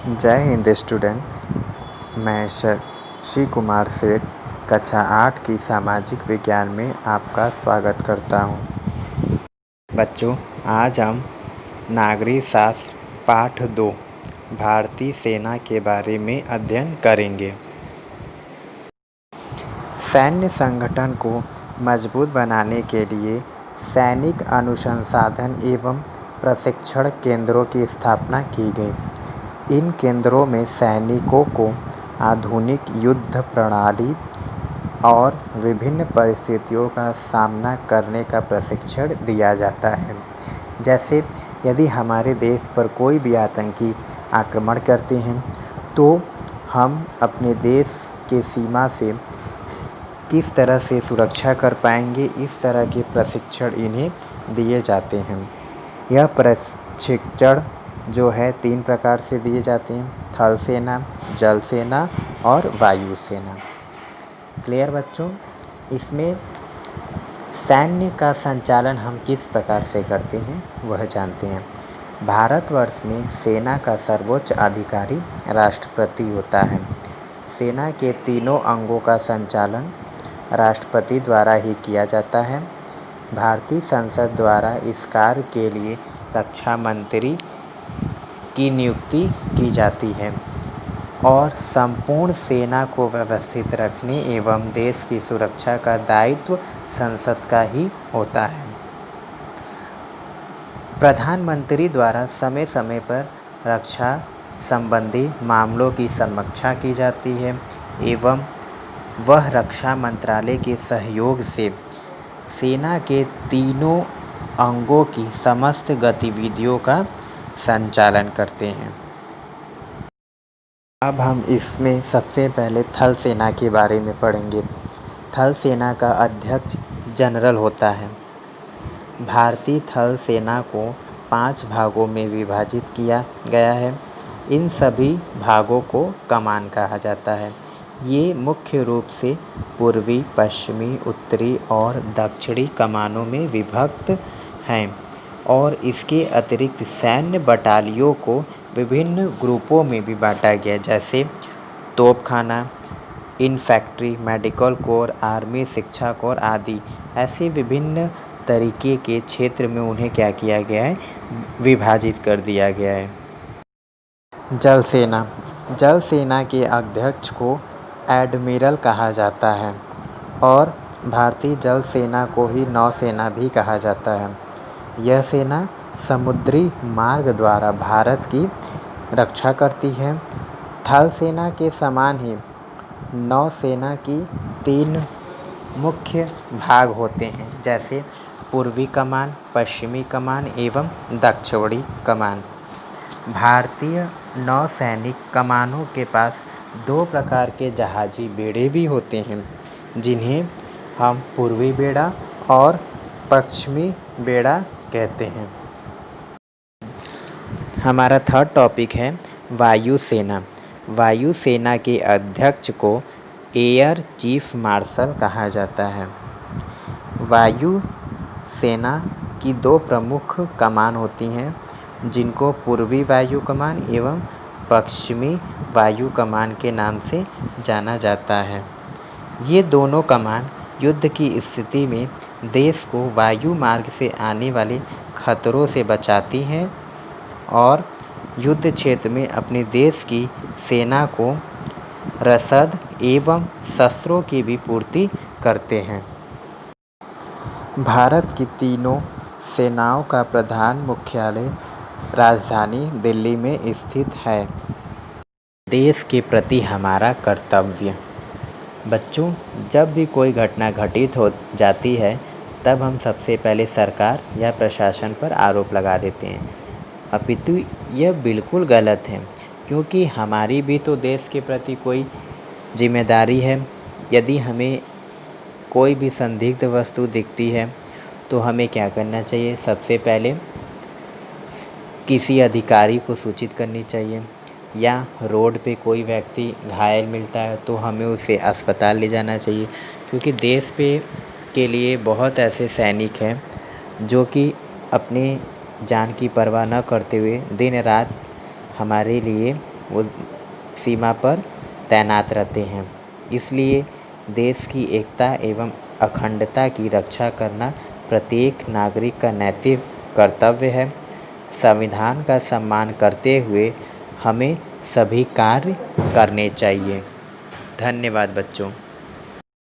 जय हिंद स्टूडेंट। मैं शशि कुमार सेठ कक्षा 8 की सामाजिक विज्ञान में आपका स्वागत करता हूँ। बच्चों, आज हम नागरिक शास्त्र पाठ 2 भारतीय सेना के बारे में अध्ययन करेंगे। सैन्य संगठन को मजबूत बनाने के लिए सैनिक अनुसंधान एवं प्रशिक्षण केंद्रों की स्थापना की गई। इन केंद्रों में सैनिकों को आधुनिक युद्ध प्रणाली और विभिन्न परिस्थितियों का सामना करने का प्रशिक्षण दिया जाता है। जैसे यदि हमारे देश पर कोई भी आतंकी आक्रमण करते हैं तो हम अपने देश के सीमा से किस तरह से सुरक्षा कर पाएंगे, इस तरह के प्रशिक्षण इन्हें दिए जाते हैं। यह प्रशिक्षण जो है 3 प्रकार से दिए जाते हैं: थल सेना, जल सेना और वायु सेना। क्लियर बच्चों? इसमें सैन्य का संचालन हम किस प्रकार से करते हैं वह जानते हैं। भारतवर्ष में सेना का सर्वोच्च अधिकारी राष्ट्रपति होता है। सेना के तीनों अंगों का संचालन राष्ट्रपति द्वारा ही किया जाता है। भारतीय संसद द्वारा इस कार्य के लिए रक्षा मंत्री की नियुक्ति की जाती है और संपूर्ण सेना को व्यवस्थित रखने एवं देश की सुरक्षा का दायित्व संसद का ही होता है। प्रधानमंत्री द्वारा समय समय पर रक्षा संबंधी मामलों की समीक्षा की जाती है एवं वह रक्षा मंत्रालय के सहयोग से सेना के तीनों अंगों की समस्त गतिविधियों का संचालन करते हैं। अब हम इसमें सबसे पहले थल सेना के बारे में पढ़ेंगे। थल सेना का अध्यक्ष जनरल होता है। भारतीय थल सेना को 5 भागों में विभाजित किया गया है। इन सभी भागों को कमान कहा जाता है। ये मुख्य रूप से पूर्वी, पश्चिमी, उत्तरी और दक्षिणी कमानों में विभक्त हैं और इसके अतिरिक्त सैन्य बटालियों को विभिन्न ग्रुपों में भी बांटा गया, जैसे तोपखाना, इन्फैंट्री, मेडिकल कोर, आर्मी शिक्षा कोर आदि। ऐसे विभिन्न तरीके के क्षेत्र में उन्हें क्या किया गया है, विभाजित कर दिया गया है। जल सेना। जल सेना के अध्यक्ष को एडमिरल कहा जाता है और भारतीय जल सेना को ही नौसेना भी कहा जाता है। यह सेना समुद्री मार्ग द्वारा भारत की रक्षा करती है। थल सेना के समान ही नौसेना की 3 मुख्य भाग होते हैं, जैसे पूर्वी कमान, पश्चिमी कमान एवं दक्षिणी कमान। भारतीय नौसैनिक कमानों के पास 2 प्रकार के जहाजी बेड़े भी होते हैं, जिन्हें हम पूर्वी बेड़ा और पश्चिमी बेड़ा कहते हैं। हमारा थर्ड टॉपिक है वायु सेना। वायु सेना के अध्यक्ष को एयर चीफ मार्शल कहा जाता है। वायु सेना की 2 प्रमुख कमान होती हैं, जिनको पूर्वी वायु कमान एवं पश्चिमी वायु कमान के नाम से जाना जाता है। ये दोनों कमान युद्ध की स्थिति में देश को वायु मार्ग से आने वाले खतरों से बचाती हैं और युद्ध क्षेत्र में अपने देश की सेना को रसद एवं शस्त्रों की भी पूर्ति करते हैं। भारत की तीनों सेनाओं का प्रधान मुख्यालय राजधानी दिल्ली में स्थित है। देश के प्रति हमारा कर्तव्य। बच्चों, जब भी कोई घटना घटित हो जाती है तब हम सबसे पहले सरकार या प्रशासन पर आरोप लगा देते हैं, अपितु यह बिल्कुल गलत है, क्योंकि हमारी भी तो देश के प्रति कोई जिम्मेदारी है। यदि हमें कोई भी संदिग्ध वस्तु दिखती है तो हमें क्या करना चाहिए? सबसे पहले किसी अधिकारी को सूचित करनी चाहिए, या रोड पे कोई व्यक्ति घायल मिलता है तो हमें उसे अस्पताल ले जाना चाहिए, क्योंकि देश पे के लिए बहुत ऐसे सैनिक हैं जो कि अपने जान की परवाह न करते हुए दिन रात हमारे लिए वो सीमा पर तैनात रहते हैं। इसलिए देश की एकता एवं अखंडता की रक्षा करना प्रत्येक नागरिक का नैतिक कर्तव्य है। संविधान का सम्मान करते हुए हमें सभी कार्य करने चाहिए। धन्यवाद बच्चों।